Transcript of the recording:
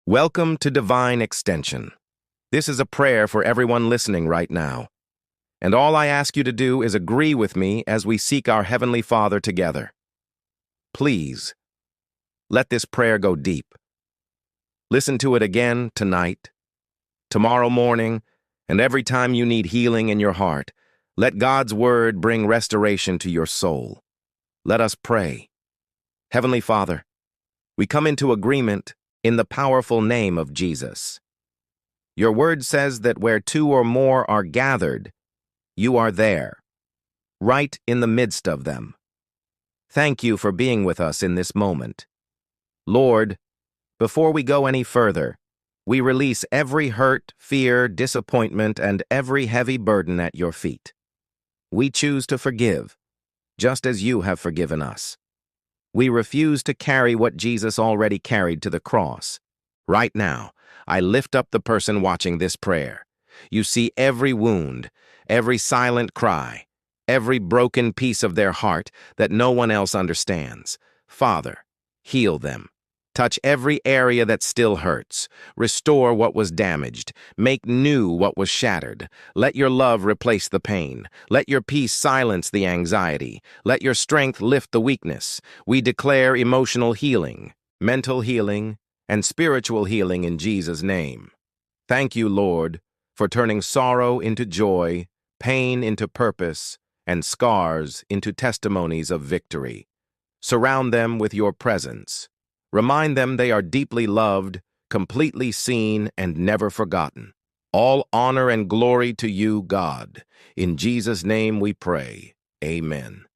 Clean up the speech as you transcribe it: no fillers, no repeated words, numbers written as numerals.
Welcome to Divine Extension. This is a prayer for everyone listening right now. And all I ask you to do is agree with me as we seek our Heavenly Father together. Please, let this prayer go deep. Listen to it again tonight, tomorrow morning, and every time you need healing in your heart. Let God's Word bring restoration to your soul. Let us pray. Heavenly Father, we come into agreement in the powerful name of Jesus. Your word says that where two or more are gathered, you are there, right in the midst of them. Thank you for being with us in this moment. Lord, before we go any further, we release every hurt, fear, disappointment, and every heavy burden at your feet. We choose to forgive, just as you have forgiven us. We refuse to carry what Jesus already carried to the cross. Right now, I lift up the person watching this prayer. You see every wound, every silent cry, every broken piece of their heart that no one else understands. Father, heal them. Touch every area that still hurts. Restore what was damaged. Make new what was shattered. Let your love replace the pain. Let your peace silence the anxiety. Let your strength lift the weakness. We declare emotional healing, mental healing, and spiritual healing in Jesus' name. Thank you, Lord, for turning sorrow into joy, pain into purpose, and scars into testimonies of victory. Surround them with your presence. Remind them they are deeply loved, completely seen, and never forgotten. All honor and glory to you, God. In Jesus' name we pray. Amen.